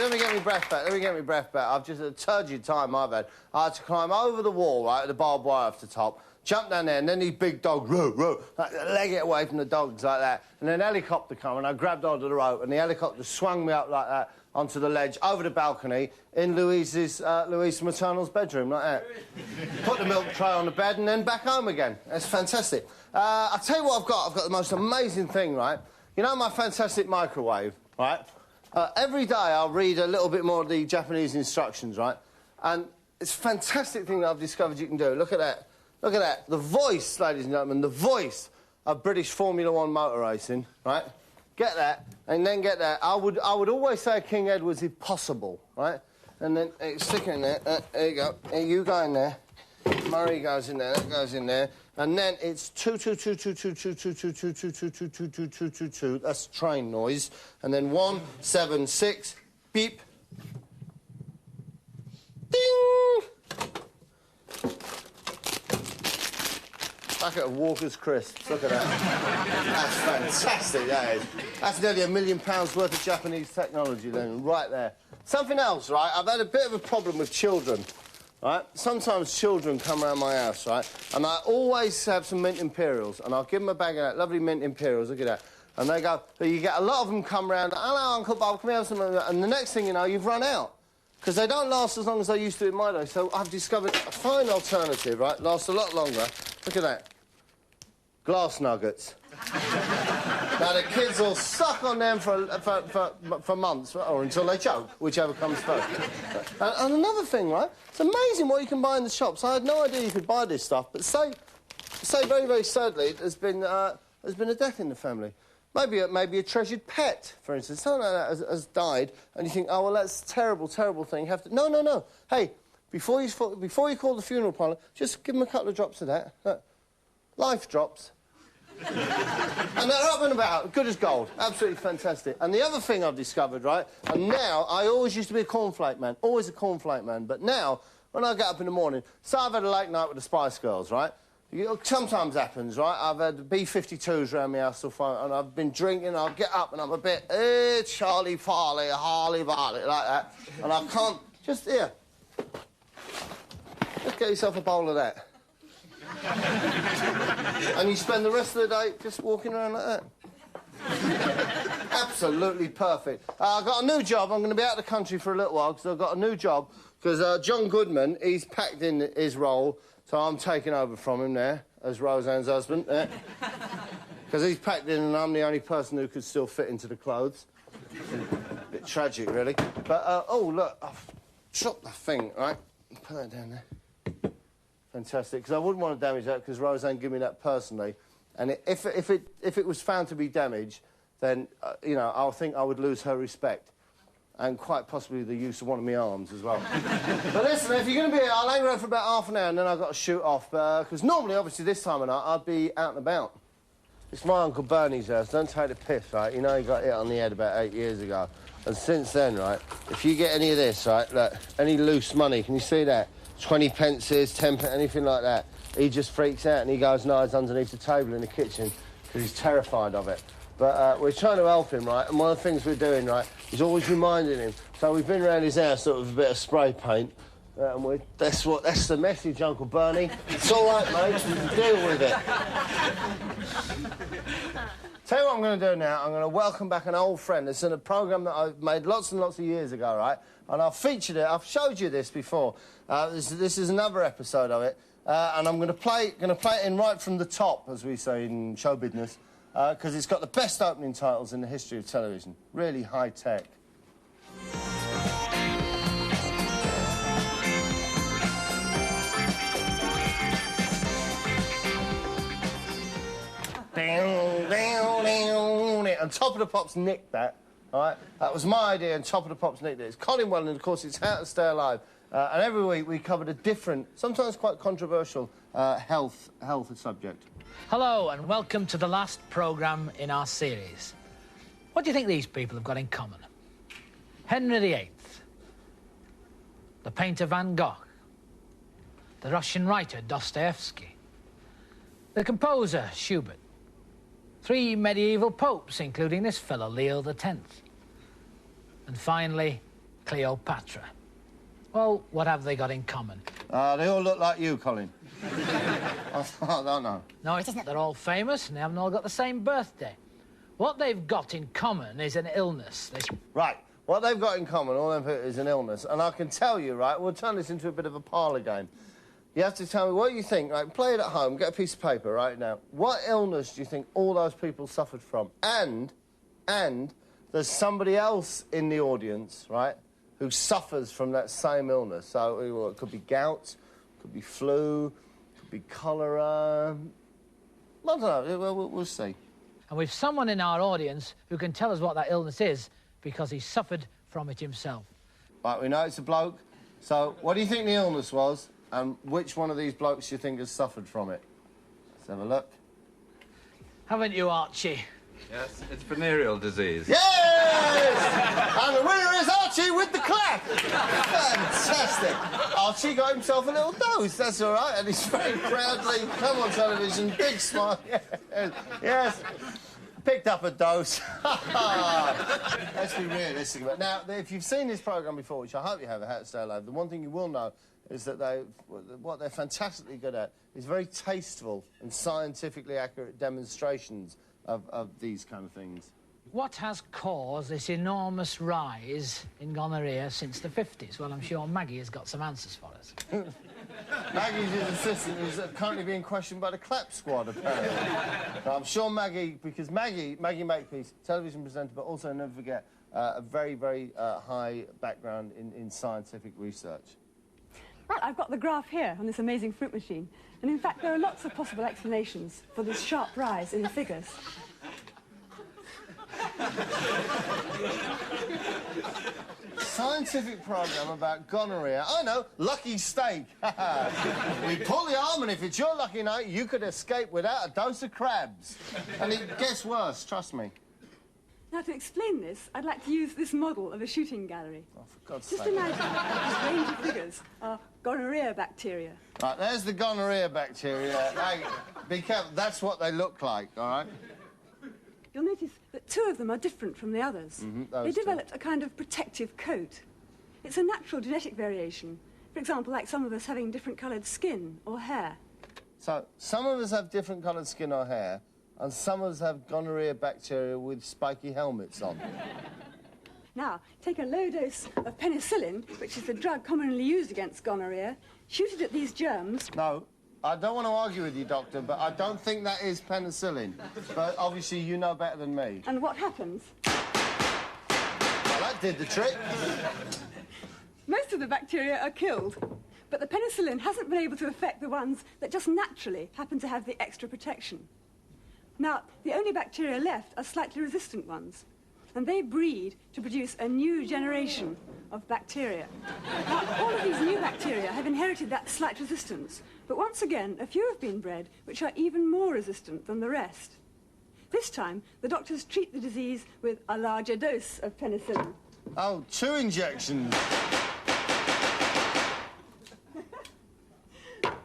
let me get my breath back. I've just a turgid time I've had. I had to climb over the wall, right, with the barbed wire off the top, jump down there, and then these big dogs, like, leg it away from the dogs like that. And then a helicopter come, and I grabbed onto the rope, and the helicopter swung me up like that onto the ledge, over the balcony, in Louise maternal's bedroom, like that. Put the milk tray on the bed, and then back home again. It's fantastic. I'll tell you what I've got. I've got the most amazing thing, right? You know my fantastic microwave, right? Every day I'll read a little bit more of the Japanese instructions, right? And it's a fantastic thing that I've discovered you can do. Look at that. Look at that. The voice, ladies and gentlemen, the voice of British Formula 1 motor racing, right? Get that, and then get that. I would always say King Edward's if possible, right? And then stick it in there. There you go. Here, you go in there. Murray goes in there. That goes in there. And then it's 2. That's train noise. And then 1, 7, 6. Beep. Ding. Packet of Walker's crisps. Look at that. That's fantastic, that is. That's nearly £1 million worth of Japanese technology then, right there. Something else, right? I've had a bit of a problem with children, right? Sometimes children come around my house, right? And I always have some mint imperials, and I'll give them a bag of that lovely mint imperials, look at that. And they go, you get a lot of them come round, hello, Uncle Bob, can we have some of that? And the next thing you know, you've run out. Because they don't last as long as they used to in my day. So I've discovered a fine alternative, right? Lasts a lot longer. Look at that. Glass nuggets. Now, the kids will suck on them for months, or until they choke, whichever comes first. And another thing, right? It's amazing what you can buy in the shops. I had no idea you could buy this stuff, but say very, very sadly, there's been a death in the family. Maybe a treasured pet, for instance, something like that has died, and you think, oh, well, that's a terrible, terrible thing. You have to... No. Hey, before you call the funeral parlour, just give them a couple of drops of that. Life drops. And they're up and about, good as gold. Absolutely fantastic. And the other thing I've discovered, right, and now, I always used to be a cornflake man, always a cornflake man, but now, when I get up in the morning, so I've had a late night with the Spice Girls, right? It sometimes happens, right? I've had B-52s around my house so far, and I've been drinking, I'll get up and I'm a bit, Charlie Farley, Harley Varley, like that. And I can't, just here. Just get yourself a bowl of that. And you spend the rest of the day just walking around like that. Absolutely perfect. I've got a new job. I'm going to be out of the country for a little while because I've got a new job. Because John Goodman, he's packed in his role, so I'm taking over from him there as Roseanne's husband. Because he's packed in and I'm the only person who could still fit into the clothes. A bit tragic, really. But, oh, look, I've chopped the thing, right? Put that down there. Fantastic, because I wouldn't want to damage that because Roseanne gave me that personally. And if it was found to be damaged, then, you know, I think I would lose her respect. And quite possibly the use of one of my arms as well. But listen, if you're going to be here, I'll hang around for about half an hour and then I've got to shoot off. Because normally, obviously, this time of night, I'd be out and about. It's my Uncle Bernie's house. Don't take the piss, right? You know he got hit on the head about 8 years ago. And since then, right, if you get any of this, right, look, any loose money, can you see that? 20 pences, 10 pence, anything like that. He just freaks out and he goes and hides underneath the table in the kitchen because he's terrified of it. But we're trying to help him, right? And one of the things we're doing, right, is always reminding him. So we've been around his house sort of with a bit of spray paint. And that's the message, Uncle Bernie. It's all right, mate. You can deal with it. Tell you what I'm going to do now. I'm going to welcome back an old friend. It's in a programme that I made lots and lots of years ago, right? And I've featured it. I've showed you this before. This is another episode of it. And I'm going to play it in right from the top, as we say in show business, because it's got the best opening titles in the history of television. Really high tech. And Top of the Pops nicked that, all right? That was my idea, and Top of the Pops nicked it. It's Colin Welland, and, of course, it's How to Stay Alive. And every week we covered a different, sometimes quite controversial, health subject. Hello, and welcome to the last programme in our series. What do you think these people have got in common? Henry VIII, the painter Van Gogh, the Russian writer Dostoevsky, the composer Schubert, 3 medieval popes, including this fellow, Leo X. And finally, Cleopatra. Well, what have they got in common? They all look like you, Colin. I don't know. No, it's not. They're all famous and they haven't all got the same birthday. What they've got in common is an illness. Right. What they've got in common, all of it, is an illness. And I can tell you, right, we'll turn this into a bit of a parlour game. You have to tell me what you think, right? Play it at home, get a piece of paper right now. What illness do you think all those people suffered from? And there's somebody else in the audience, right, who suffers from that same illness. So it could be gout, could be flu, could be cholera. I don't know, we'll see. And we've someone in our audience who can tell us what that illness is because he suffered from it himself. Right, we know it's a bloke. So what do you think the illness was? And which one of these blokes do you think has suffered from it? Let's have a look. Haven't you, Archie? Yes, it's venereal disease. Yes! And the winner is Archie with the clap! Fantastic. Archie got himself a little dose, that's all right, and he's very proudly come on television, big smile. Yes, yes. Picked up a dose. Let's be realistic about it. Now, if you've seen this programme before, which I hope you have, How to Stay Alive, the one thing you will know is that what they're fantastically good at is very tasteful and scientifically accurate demonstrations of these kind of things. What has caused this enormous rise in gonorrhea since the 50s? Well, I'm sure Maggie has got some answers for us. Maggie's his assistant, who's currently being questioned by the clap squad, apparently. So I'm sure Maggie, because Maggie Makepeace, television presenter, but also, never forget, a very, very high background in scientific research. Right, I've got the graph here on this amazing fruit machine. And in fact, there are lots of possible explanations for this sharp rise in the figures. Scientific programme about gonorrhea. I know, lucky steak. We pull the arm, and if it's your lucky night, you could escape without a dose of crabs. And it gets worse, trust me. Now, to explain this, I'd like to use this model of a shooting gallery. Oh, for God's Just sake. imagine that this range of figures are gonorrhea bacteria. Right, there's the gonorrhea bacteria. Hey, be careful, that's what they look like, all right? You'll notice that two of them are different from the others. They developed a kind of protective coat. It's a natural genetic variation. For example, like some of us having different coloured skin or hair. So, some of us have different coloured skin or hair, and some of us have gonorrhea bacteria with spiky helmets on. Now, take a low dose of penicillin, which is the drug commonly used against gonorrhea, shoot it at these germs. No, I don't want to argue with you, Doctor, but I don't think that is penicillin. But obviously you know better than me. And what happens? Well, that did the trick. Most of the bacteria are killed, but the penicillin hasn't been able to affect the ones that just naturally happen to have the extra protection. Now, the only bacteria left are slightly resistant ones, and they breed to produce a new generation of bacteria. Now, all of these new bacteria have inherited that slight resistance, but once again, a few have been bred which are even more resistant than the rest. This time, the doctors treat the disease with a larger dose of penicillin. Oh, 2 injections.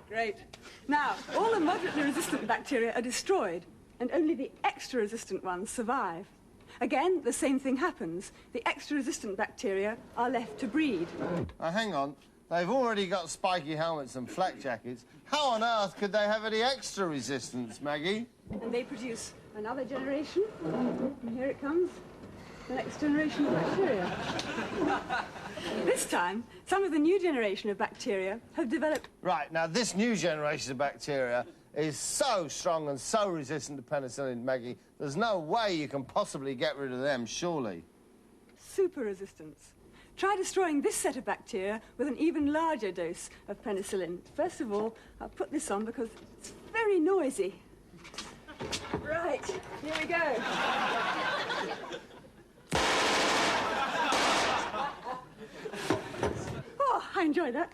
Great. Now, all the moderately resistant bacteria are destroyed, and only the extra-resistant ones survive. Again, the same thing happens. The extra-resistant bacteria are left to breed. Hang on. They've already got spiky helmets and flak jackets. How on earth could they have any extra resistance, Maggie? And they produce another generation. And here it comes. The next generation of bacteria. This time, some of the new generation of bacteria have developed... Right, now this new generation of bacteria is so strong and so resistant to penicillin, Maggie, there's no way you can possibly get rid of them, surely. super resistance. Try destroying this set of bacteria with an even larger dose of penicillin. First of all, I'll put this on because it's very noisy. Right, here we go. Oh, I enjoyed that.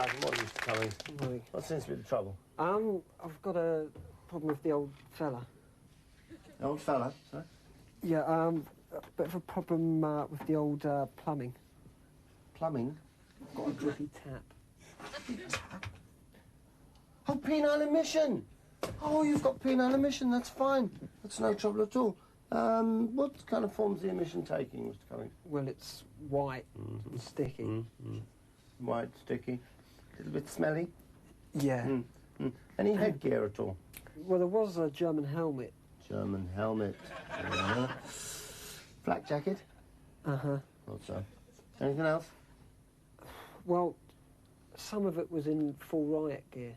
Good morning, Mr. Cummings. Good morning. What seems to be the trouble? I've got a problem with the old fella. The old fella, sorry? Yeah, a bit of a problem with the old plumbing. Plumbing? Got a drippy tap. Oh, penile emission! Oh, you've got penile emission, that's fine. That's no trouble at all. What kind of form's the emission taking, Mr. Cummings? Well, it's white and sticky. White, sticky, a little bit smelly. Yeah. Any headgear at all? Well, there was a German helmet. German helmet. Black jacket? Uh-huh. Thought so. Anything else? Well, some of it was in full riot gear.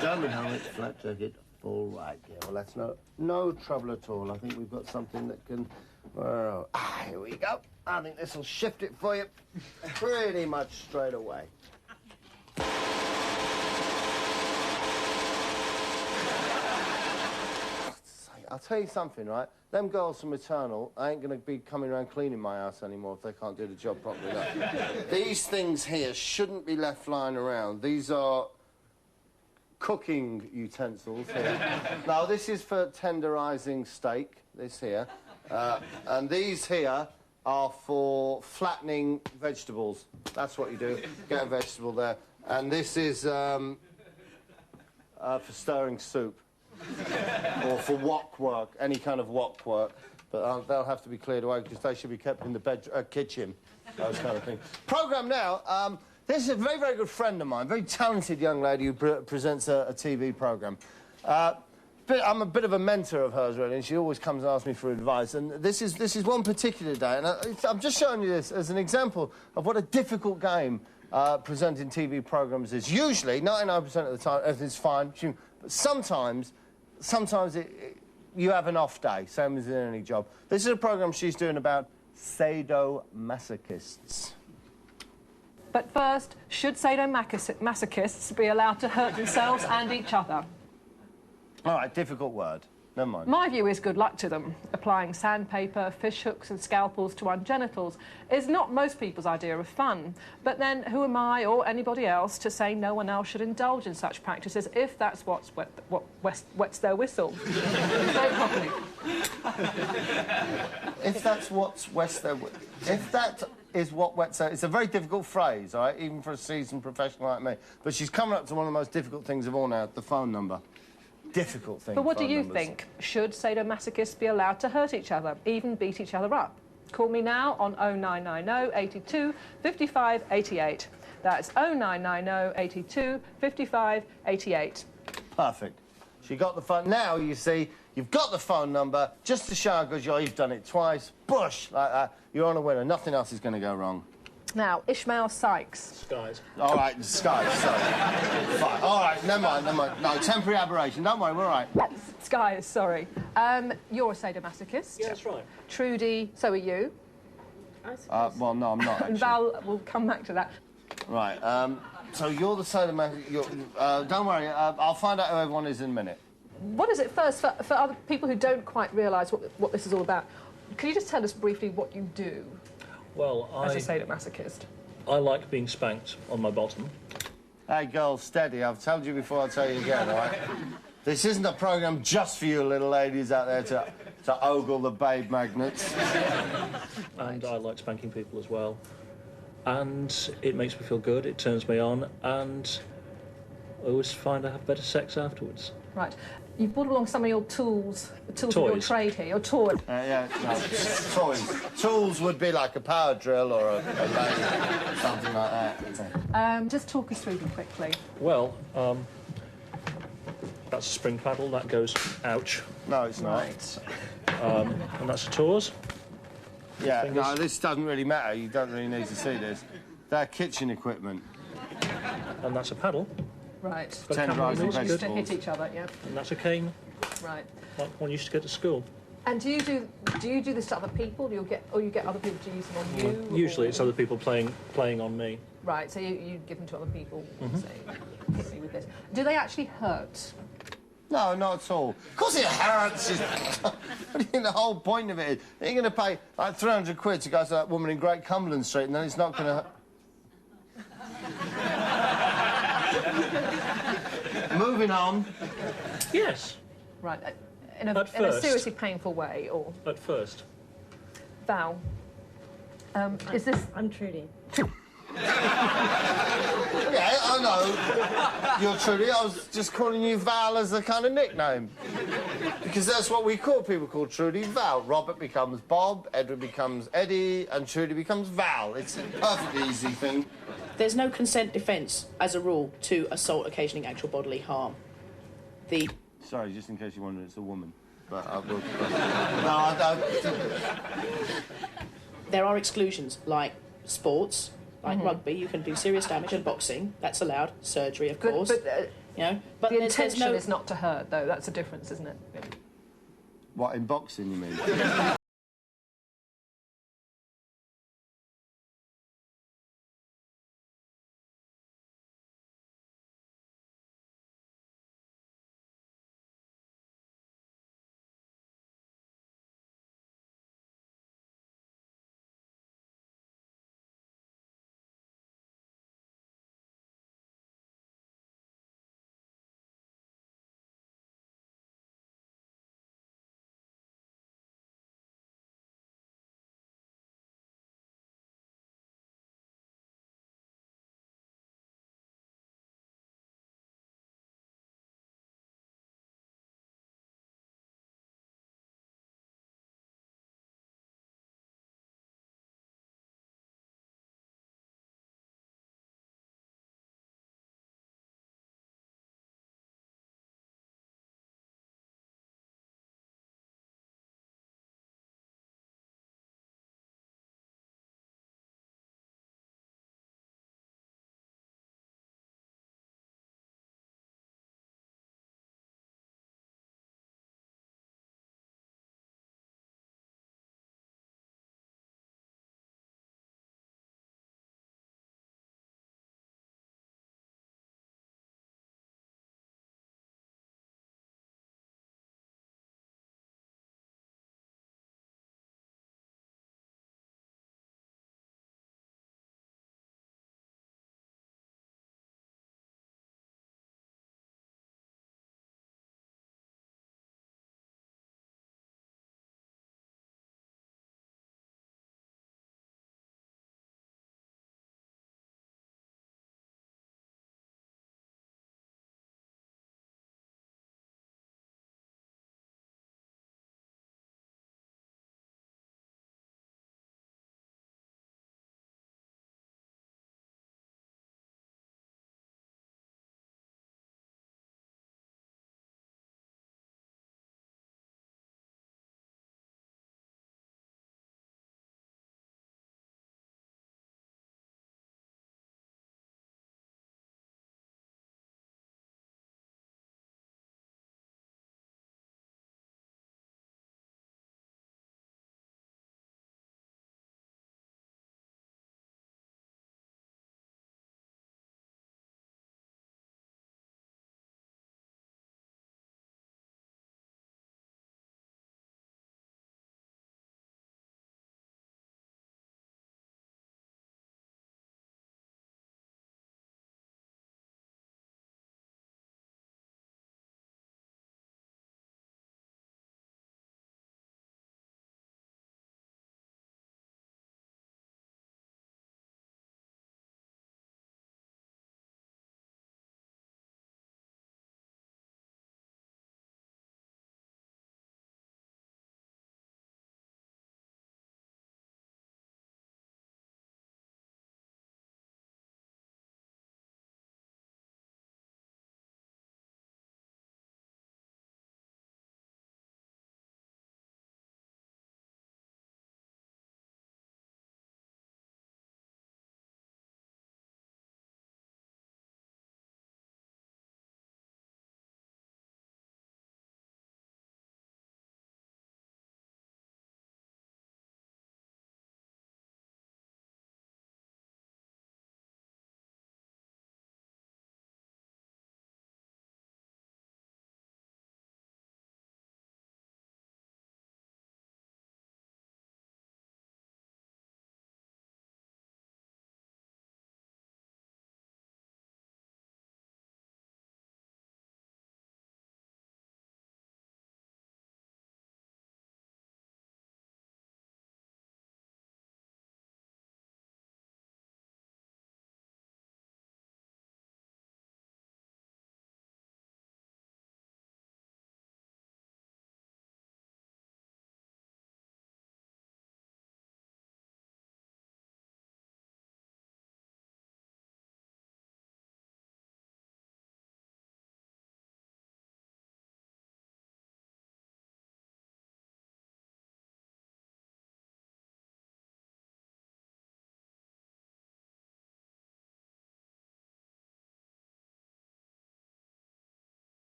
German helmet, black jacket, full right gear. Well, that's no trouble at all. I think we've got something that can... here we go. I think this will shift it for you pretty much straight away. I'll tell you something, right? Them girls from Maternal ain't going to be coming around cleaning my house anymore if they can't do the job properly. Look. These things here shouldn't be left lying around. These are cooking utensils here. Now, this is for tenderising steak, this here. And these here are for flattening vegetables. That's what you do. Get a vegetable there. And this is for stirring soup. Or for wok work, any kind of wok work. But they'll have to be cleared away because they should be kept in the kitchen, those kind of things. Programme now, this is a very, very good friend of mine, very talented young lady who presents a TV programme. I'm a bit of a mentor of hers, really, and she always comes and asks me for advice. And this is one particular day, and I'm just showing you this as an example of what a difficult game presenting TV programmes is. Usually, 99% of the time, everything's fine, but sometimes you have an off day, same as in any job. This is a programme she's doing about sadomasochists. But first, should sadomasochists be allowed to hurt themselves and each other? All right, difficult word. Never mind. My view is good luck to them. Applying sandpaper, fish hooks and scalpels to one's genitals is not most people's idea of fun. But then who am I or anybody else to say no one else should indulge in such practices if that's what wets their whistle? Say it properly. If that's what wets their whistle... If that is what wets their... It's a very difficult phrase, all right, even for a seasoned professional like me. But she's coming up to one of the most difficult things of all now, the phone number. Difficult thing. But what do you think? Should sadomasochists be allowed to hurt each other, even beat each other up? Call me now on 0990 82 55 88. That's 0990 82 55 88. Perfect. She got the phone. Now, you see, you've got the phone number. Just to show how good you are, you've done it twice. Bush, like that. You're on a winner. Nothing else is going to go wrong. Now, Ishmael Sykes. Skies. All right, skies, sorry. Fine. All right, never mind. No, temporary aberration. Don't worry, we're all right. Skies, sorry. You're a sadomasochist. Yeah, that's right. Trudy, so are you. Well, no, I'm not, actually. Val, we'll come back to that. Right, so you're the sadomasochist. Don't worry, I'll find out who everyone is in a minute. What is it first, for other people who don't quite realise what this is all about, can you just tell us briefly what you do? Well, as a sadomasochist. I like being spanked on my bottom. Hey, girls, steady. I've told you before, I'll tell you again, all right? This isn't a programme just for you little ladies out there to ogle the babe magnets. And I like spanking people as well. And it makes me feel good, it turns me on, and I always find I have better sex afterwards. Right. You've brought along some of your tools, the tools Toys. of your trade here, your toy. Yeah, no, toys. Tools would be like a power drill or a lathe, something like that. Just talk us through them quickly. Well, that's a spring paddle, that goes, ouch. No, it's not. Right. And that's a Taws. Yeah, Fingers. no, this doesn't really matter. You don't really need to see this. They're kitchen equipment. And that's a paddle. Right. Got a camera Tenderising on it, To vegetables. hit each other, yeah. and that's a cane, Right. like one used to get to school. And do you do this to other people? Do you get other people to use them on you? Usually or- it's other people playing on me. Right, so you give them to other people, say, hit me with this. Do they actually hurt? No, not at all. Of course it hurts. What do you think the whole point of it is? You're going to pay like 300 quid to go to that woman in Great Cumberland Street and then it's not going to... Moving on. Yes, Right, in a At first. seriously painful way, or... at first. Val, is this... I'm Trudy. Yeah, I know. You're Trudy. I was just calling you Val as a kind of nickname. Because that's what we call people called Trudy. Val. Robert becomes Bob, Edward becomes Eddie, and Trudy becomes Val. It's a perfectly easy thing. There's no consent defence, as a rule, to assault occasioning actual bodily harm. Sorry, just in case you wonder, it's a woman. But I will... No, I don't... There are exclusions, like sports, like rugby, you can do serious damage, and boxing, that's allowed. Surgery, of course. But you know, but the there's intention no... is not to hurt, though. That's a difference, isn't it? What, in boxing, you mean?